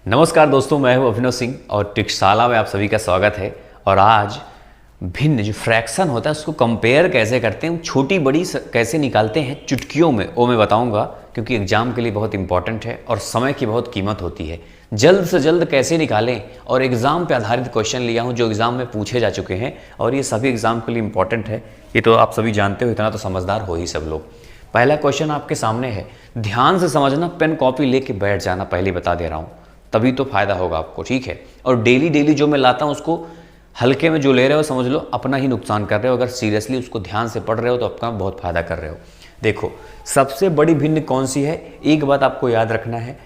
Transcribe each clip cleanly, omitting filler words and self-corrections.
नमस्कार दोस्तों, मैं हूं अभिनव सिंह और ट्रिक्शाला में आप सभी का स्वागत है। और आज भिन्न जो फ्रैक्शन होता है उसको कंपेयर कैसे करते हैं, छोटी बड़ी कैसे निकालते हैं चुटकियों में, वो मैं बताऊंगा, क्योंकि एग्जाम के लिए बहुत इंपॉर्टेंट है और समय की बहुत कीमत होती है। जल्द से जल्द कैसे निकालें, और एग्ज़ाम पे आधारित क्वेश्चन लिया हूँ जो एग्ज़ाम में पूछे जा चुके हैं और ये सभी एग्ज़ाम के लिए इंपॉर्टेंट है। ये तो आप सभी जानते हो, इतना तो समझदार हो ही सब लोग। पहला क्वेश्चन आपके सामने है, ध्यान से समझना, पेन कॉपी लेके बैठ जाना, पहले बता दे रहा हूँ, तभी तो फायदा होगा आपको, ठीक है। और डेली जो मैं लाता हूँ उसको हल्के में जो ले रहे हो समझ लो अपना ही नुकसान कर रहे हो। अगर सीरियसली उसको ध्यान से पढ़ रहे हो तो आपका बहुत फायदा कर रहे हो। देखो, सबसे बड़ी भिन्न कौन सी है, एक बात आपको याद रखना है,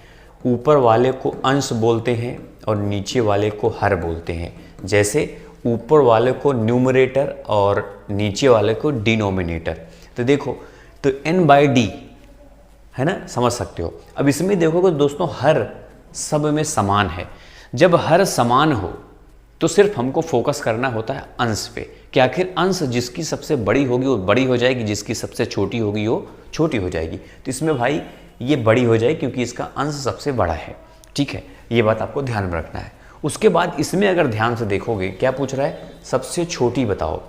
ऊपर वाले को अंश बोलते हैं और नीचे वाले को हर बोलते हैं। जैसे ऊपर वाले को न्यूमरेटर और नीचे वाले को डिनोमिनेटर। तो देखो, तो n/d है ना, समझ सकते हो। अब इसमें देखोगे दोस्तों, हर सब में समान है। जब हर समान हो तो सिर्फ हमको फोकस करना होता है अंश पे, कि आखिर अंश जिसकी सबसे बड़ी होगी वो बड़ी हो जाएगी, जिसकी सबसे छोटी होगी वो छोटी हो जाएगी। तो इसमें भाई ये बड़ी हो जाएगी क्योंकि इसका अंश सबसे बड़ा है, ठीक है। ये बात आपको ध्यान में रखना है। उसके बाद इसमें अगर ध्यान से देखोगे, क्या पूछ रहा है, सबसे छोटी बताओ।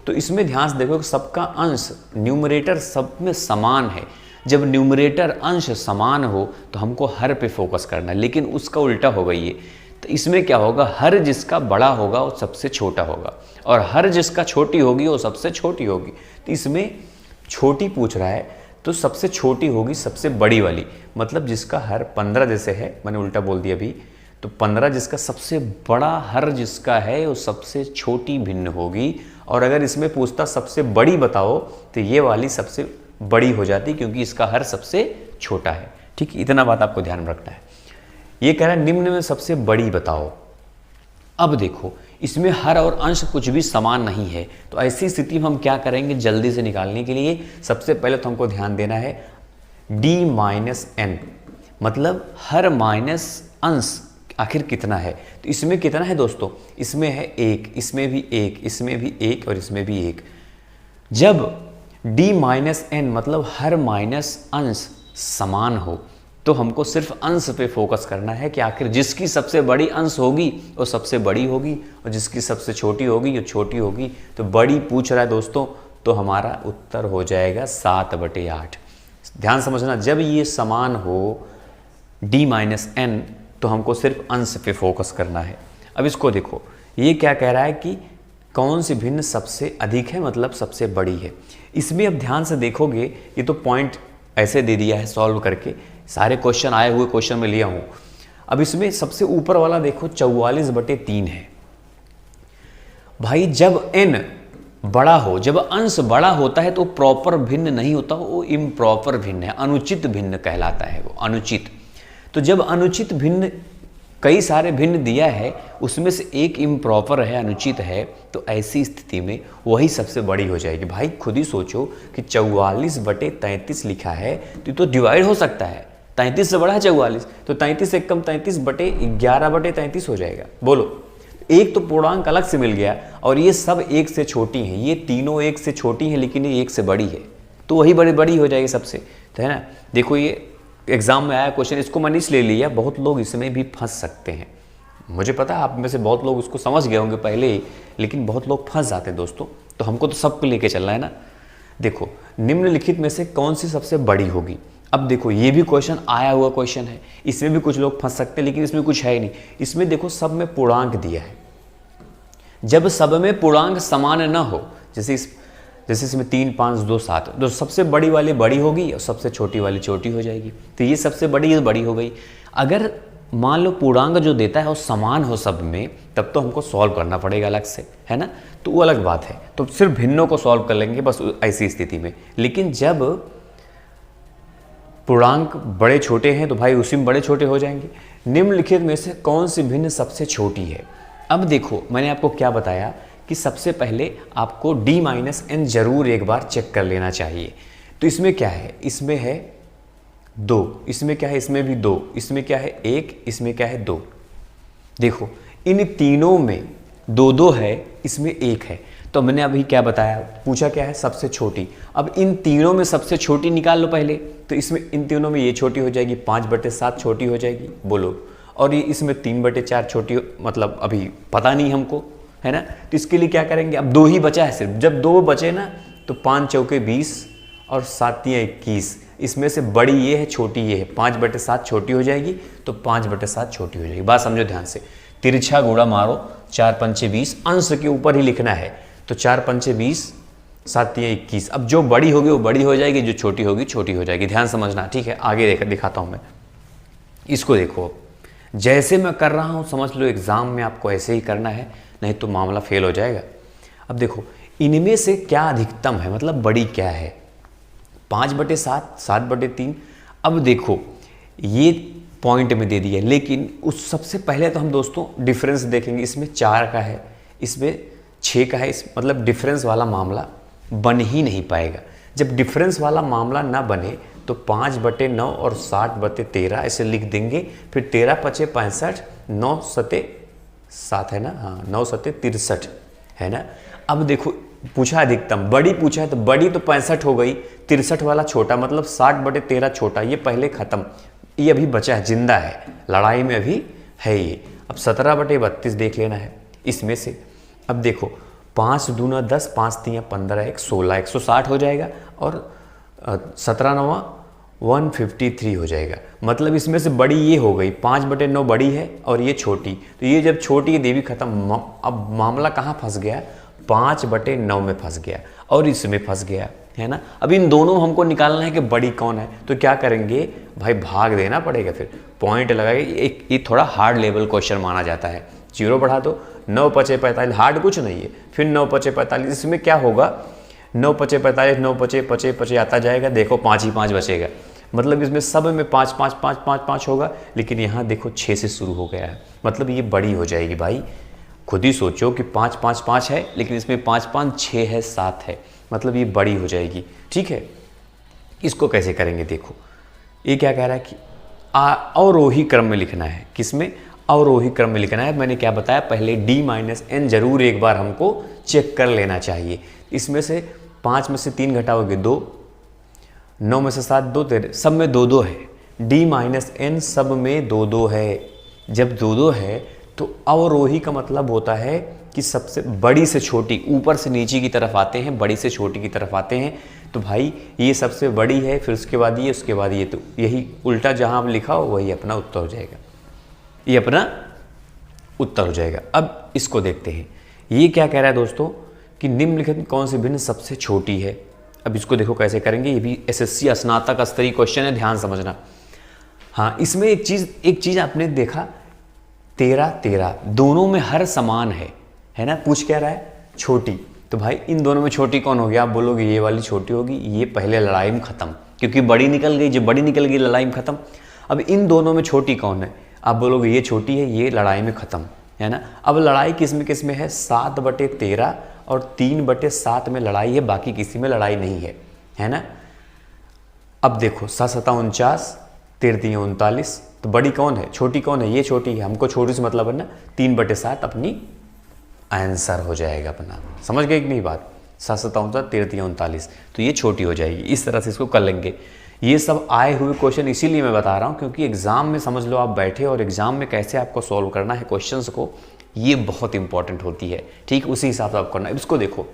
तो इसमें ध्यान से देखो, सबका अंश न्यूमरेटर सब में समान है। जब न्यूमरेटर अंश समान हो तो हमको हर पे फोकस करना है, लेकिन उसका उल्टा हो गई है। तो इसमें क्या होगा, हर जिसका बड़ा होगा वो सबसे छोटा होगा और हर जिसका छोटी होगी वो सबसे छोटी होगी। तो इसमें छोटी पूछ रहा है तो सबसे छोटी होगी सबसे बड़ी वाली, मतलब जिसका हर 15 जैसे है, मैंने उल्टा बोल दिया अभी। तो 15 जिसका सबसे बड़ा हर जिसका है वो सबसे छोटी भिन्न होगी। और अगर इसमें पूछता सबसे बड़ी बताओ तो ये वाली सबसे बड़ी हो जाती, क्योंकि इसका हर सबसे छोटा है, ठीक। इतना बात आपको ध्यान में रखना है। ये कह रहा है निम्न में सबसे बड़ी बताओ। अब देखो, इसमें हर और अंश कुछ भी समान नहीं है, तो ऐसी स्थिति में हम क्या करेंगे, जल्दी से निकालने के लिए सबसे पहले तो हमको ध्यान देना है d-n, मतलब हर माइनस अंश आखिर कितना है। तो इसमें कितना है दोस्तों, इसमें है 1, इसमें भी 1, इसमें भी 1 और इसमें भी 1। जब d-n मतलब हर माइनस अंश समान हो तो हमको सिर्फ अंश पे फोकस करना है, कि आखिर जिसकी सबसे बड़ी अंश होगी वो सबसे बड़ी होगी और जिसकी सबसे छोटी होगी वो छोटी होगी। तो बड़ी पूछ रहा है दोस्तों, तो हमारा उत्तर हो जाएगा 7/8। ध्यान समझना, जब ये समान हो d-n तो हमको सिर्फ अंश पे फोकस करना है। अब इसको देखो, ये क्या कह रहा है कि कौन सी भिन्न सबसे अधिक है, मतलब सबसे बड़ी है। इसमें अब ध्यान से देखोगे, ये तो पॉइंट ऐसे दे दिया है सॉल्व करके, सारे क्वेश्चन आए हुए क्वेश्चन में लिया हूं। अब इसमें सबसे ऊपर वाला देखो 44/3 है। भाई जब n बड़ा हो, जब अंश बड़ा होता है तो प्रॉपर भिन्न नहीं होता, वो इम्प्रॉपर भिन्न है, अनुचित भिन्न कहलाता है वो, अनुचित। तो जब अनुचित भिन्न, कई सारे भिन्न दिया है, उसमें से एक इम्प्रॉपर है, अनुचित है, तो ऐसी स्थिति में वही सबसे बड़ी हो जाएगी। भाई खुद ही सोचो कि 44/33 लिखा है तो डिवाइड हो सकता है, 33 से बड़ा है 44, तो 33 से कम 33/11/33 हो जाएगा। बोलो, एक तो पूर्णांक अलग से मिल गया और ये सब 1 से छोटी हैं, ये तीनों 1 से छोटी हैं लेकिन ये 1 से बड़ी है, तो वही बड़ी हो जाएगी सबसे, तो है ना। देखो, ये एग्जाम में आया क्वेश्चन, इसको मैंने इसलिए लिया, बहुत लोग इसमें भी फंस सकते हैं। मुझे पता है आप में से बहुत लोग उसको समझ गए होंगे पहले ही, लेकिन बहुत लोग फंस जाते हैं दोस्तों, तो हमको तो सबको लेके चलना है ना। देखो, निम्नलिखित में से कौन सी सबसे बड़ी होगी। अब देखो, ये भी क्वेश्चन आया हुआ क्वेश्चन है, इसमें भी कुछ लोग फंस सकते हैं, लेकिन इसमें कुछ है ही नहीं। इसमें देखो, सब में पूर्णांक दिया है। जब सब में पूर्णांक समान न हो, जैसे इसमें 3, 5, 2, 7, तो सबसे बड़ी वाली बड़ी होगी और सबसे छोटी वाली छोटी हो जाएगी। तो ये सबसे बड़ी बड़ी हो गई। अगर मान लो पूर्णांक जो देता है वो समान हो सब में, तब तो हमको सॉल्व करना पड़ेगा अलग से, है ना, तो वो अलग बात है, तो सिर्फ भिन्नों को सॉल्व कर लेंगे बस ऐसी स्थिति में। लेकिन जब पूर्णांक बड़े छोटे हैं तो भाई उसी में बड़े छोटे हो जाएंगे। निम्नलिखित में से कौन सी भिन्न सबसे छोटी है। अब देखो, मैंने आपको क्या बताया कि सबसे पहले आपको d-n जरूर एक बार चेक कर लेना चाहिए। तो इसमें क्या है, इसमें है 2, इसमें क्या है, इसमें भी 2, इसमें क्या है 1, इसमें क्या है 2। देखो, इन तीनों में 2 है, इसमें 1 है। तो मैंने अभी क्या बताया, पूछा क्या है, सबसे छोटी। अब इन तीनों में सबसे छोटी निकाल लो पहले, तो इसमें इन तीनों में ये छोटी हो जाएगी, 5/7 छोटी हो जाएगी, बोलो। और ये इसमें 3/4 छोटी, मतलब अभी पता नहीं हमको, है ना। तो इसके लिए क्या करेंगे, अब 2 ही बचा है सिर्फ। जब 2 बचे ना तो 5 चौके 20 और 7 तियां 21। इसमें से बड़ी ये है, छोटी ये है। 5/7 छोटी हो जाएगी तो 5/7 छोटी हो जाएगी। बात समझो ध्यान से। तिरछा गुणा मारो, 4 पंचे 20, अंश के ऊपर ही लिखना है। तो 4 पंचे 20, 7 तियां 21। अब जो बड़ी होगी वो बड़ी हो जाएगी, जो छोटी होगी छोटी हो जाएगी। ध्यान समझना, ठीक है। आगे दिखाता हूँ मैं। इसको देखो, जैसे मैं कर रहा हूँ समझ लो एग्जाम में आपको ऐसे ही करना है, नहीं तो मामला फेल हो जाएगा। अब देखो इनमें से क्या अधिकतम है, मतलब बड़ी क्या है। 5/7, 7/3। अब देखो ये पॉइंट में दे दिया, लेकिन उस सबसे पहले तो हम दोस्तों डिफरेंस देखेंगे। इसमें 4 का है, इसमें 6 का है, इस मतलब डिफरेंस वाला मामला बन ही नहीं पाएगा। जब डिफरेंस वाला मामला ना बने तो 5/9 और 60/13 ऐसे लिख देंगे। फिर 13 पचे 65, 9 सते 7 है ना, हाँ 9 सते 63 है ना। अब देखो पूछा अधिकतम, बड़ी पूछा है तो बड़ी तो 65 हो गई, 63 वाला छोटा, मतलब 60/13 छोटा, ये पहले खत्म। ये अभी बचा है, जिंदा है, लड़ाई में अभी है ये। अब 17/32 देख लेना है इसमें से। अब देखो 5 दूना 10, 5 तियां 15, 1 16, 160 हो जाएगा। और 17 9 153 हो जाएगा। मतलब इसमें से बड़ी ये हो गई, 5/9 बड़ी है और ये छोटी। तो ये जब छोटी है देवी खत्म। अब मामला कहाँ फंस गया, 5/9 में फंस गया और इसमें फंस गया, है ना। अब इन दोनों हमको निकालना है कि बड़ी कौन है। तो क्या करेंगे भाई, भाग देना पड़ेगा, फिर पॉइंट लगाएंगे। ये थोड़ा हार्ड लेवल क्वेश्चन माना जाता है। 0 बढ़ा दो, 9 पचे 45, हार्ड कुछ नहीं है। फिर 9 पचे 45, इसमें क्या होगा, 9 पचे 45, 9 पचे पचे पचे आता जाएगा। देखो 5 ही 5 बचेगा, मतलब इसमें सब में 5 5 5 5 5 होगा। लेकिन यहाँ देखो 6 से शुरू हो गया है, मतलब ये बड़ी हो जाएगी भाई। खुद ही सोचो कि 5 5 5 है, लेकिन इसमें 5 5 6 है, 7 है, मतलब ये बड़ी हो जाएगी। ठीक है, इसको कैसे करेंगे देखो। ये क्या कह रहा है कि अवरोही क्रम में लिखना है। किसमें, अवरोही क्रम में लिखना है। मैंने क्या बताया पहले, D-N जरूर एक बार हमको चेक कर लेना चाहिए। इसमें से 5 में से 3 घटाओगे 2, 9 में से 7 2 13, सब में 2 2 है। D-N सब में 2 2 है। जब 2 2 है तो अवरोही का मतलब होता है कि सबसे बड़ी से छोटी, ऊपर से नीचे की तरफ आते हैं, बड़ी से छोटी की तरफ आते हैं। तो भाई ये सबसे बड़ी है, फिर उसके बाद ये, उसके बाद ये। तो यही उल्टा जहां आप लिखा हो वही अपना उत्तर हो जाएगा, ये अपना उत्तर हो जाएगा। अब इसको देखते हैं, ये क्या कह रहा है दोस्तों कि निम्नलिखित में कौन सी भिन्न सबसे छोटी है। अब इसको देखो कैसे करेंगे, ये भी SSC स्नातक स्तरीय क्वेश्चन है, ध्यान समझना। हाँ, इसमें एक चीज आपने देखा, 13 13 दोनों में हर समान है ना। पूछ क्या रहा है, छोटी। तो भाई इन दोनों में छोटी कौन होगी, आप बोलोगे ये वाली छोटी होगी, ये पहले लड़ाई में खत्म, क्योंकि बड़ी निकल गई। जब बड़ी निकल गई लड़ाई में खत्म। अब इन दोनों में छोटी कौन है, आप बोलोगे ये छोटी है, ये लड़ाई में खत्म, है ना। अब लड़ाई किस में है, 7/13 और 3/7 में लड़ाई है, बाकी किसी में लड़ाई नहीं है ना। अब देखो 7 7 49, 13 39, तो बड़ी कौन है, छोटी कौन है, ये छोटी है। हमको छोटी से मतलब है ना, 3/7 अपनी आंसर हो जाएगा अपना। समझ गए कि नहीं बात, 7 7 49, 13 39, तो ये छोटी हो जाएगी। इस तरह से इसको कर लेंगे। ये सब आए हुए क्वेश्चन इसीलिए मैं बता रहा हूँ, क्योंकि एग्जाम में समझ लो आप बैठे और एग्जाम में कैसे आपको सॉल्व करना है क्वेश्चंस को, ये बहुत इंपॉर्टेंट होती है। ठीक, उसी हिसाब से आप करना है। इसको देखो,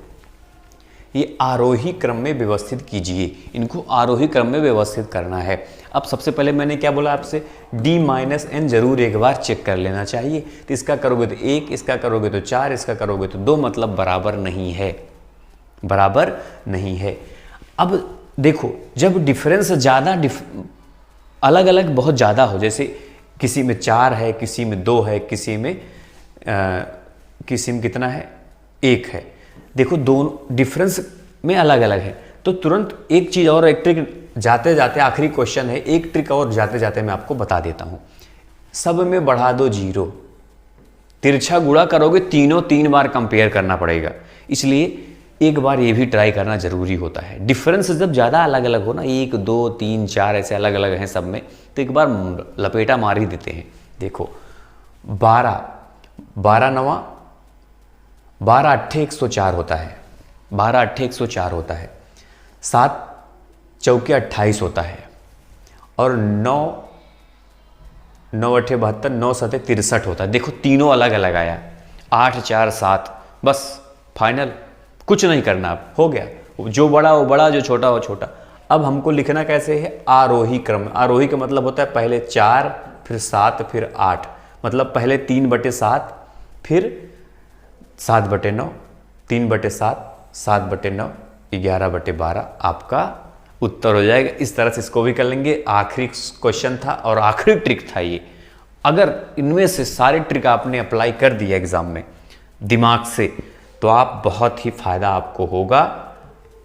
ये आरोही क्रम में व्यवस्थित कीजिए, इनको आरोही क्रम में व्यवस्थित करना है। अब सबसे पहले मैंने क्या बोला आपसे, D-N जरूर एक बार चेक कर लेना चाहिए। तो इसका करोगे तो 1, इसका करोगे तो 4, इसका करोगे तो 2, मतलब बराबर नहीं है, बराबर नहीं है। अब देखो जब डिफरेंस ज़्यादा अलग अलग बहुत ज़्यादा हो, जैसे किसी में 4 है, किसी में 2 है, किसी में कितना है, 1 है। देखो दोनों डिफरेंस में अलग अलग है, तो तुरंत एक चीज़ और, एक ट्रिक जाते जाते, आखिरी क्वेश्चन है, एक ट्रिक और जाते जाते मैं आपको बता देता हूँ। सब में बढ़ा दो 0, तिरछा गुणा करोगे, तीनों 3 बार कंपेयर करना पड़ेगा, इसलिए एक बार ये भी ट्राई करना जरूरी होता है। डिफरेंस जब ज़्यादा अलग अलग हो ना, 1 2 3 4 ऐसे अलग अलग हैं सब में, तो एक बार लपेटा मार ही देते हैं। देखो 12 12 9 12 8 104 होता है, 12 8 104 होता है, 7 चौके 28 होता है, और 9 9 8 72, 9 7 63 होता है। देखो तीनों अलग अलग आया, 8 4 7, बस फाइनल, कुछ नहीं करना, अब हो गया। जो बड़ा वो बड़ा, जो छोटा वो छोटा। अब हमको लिखना कैसे है, आरोही क्रम। आरोही का मतलब होता है पहले 4 फिर 7 फिर 8, मतलब पहले 3/7 फिर 7/9, 3/7, 7/9, 11/12 आपका उत्तर हो जाएगा। इस तरह से इसको भी कर लेंगे। आखिरी क्वेश्चन था और आखिरी ट्रिक था ये। अगर इनमें से सारे ट्रिक आपने अप्लाई कर दिया एग्जाम में दिमाग से, तो आप बहुत ही फायदा आपको होगा।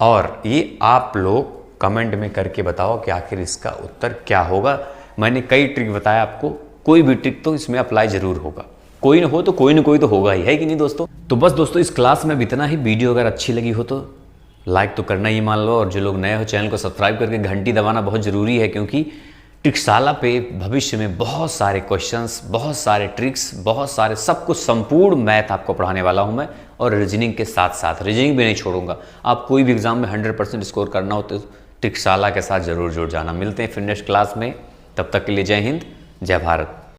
और ये आप लोग कमेंट में करके बताओ कि आखिर इसका उत्तर क्या होगा। मैंने कई ट्रिक बताया आपको, कोई भी ट्रिक तो इसमें अप्लाई जरूर होगा। कोई ना हो तो कोई ना कोई तो होगा ही, है कि नहीं दोस्तों। तो बस दोस्तों इस क्लास में भी इतना ही। वीडियो अगर अच्छी लगी हो तो लाइक तो करना ही मान लो, और जो लोग नए हो चैनल को सब्सक्राइब करके घंटी दबाना बहुत ज़रूरी है, क्योंकि ट्रिक्सशाला पे भविष्य में बहुत सारे क्वेश्चंस, बहुत सारे ट्रिक्स, बहुत सारे सब कुछ संपूर्ण मैथ आपको पढ़ाने वाला हूं मैं। और रीजनिंग के साथ साथ रीजनिंग भी नहीं छोड़ूंगा। आप कोई भी एग्जाम में 100% स्कोर करना हो तो ट्रिक्सशाला के साथ जरूर जुड़ जाना। मिलते हैं फिर नेक्स्ट क्लास में, तब तक के लिए जय हिंद, जय भारत।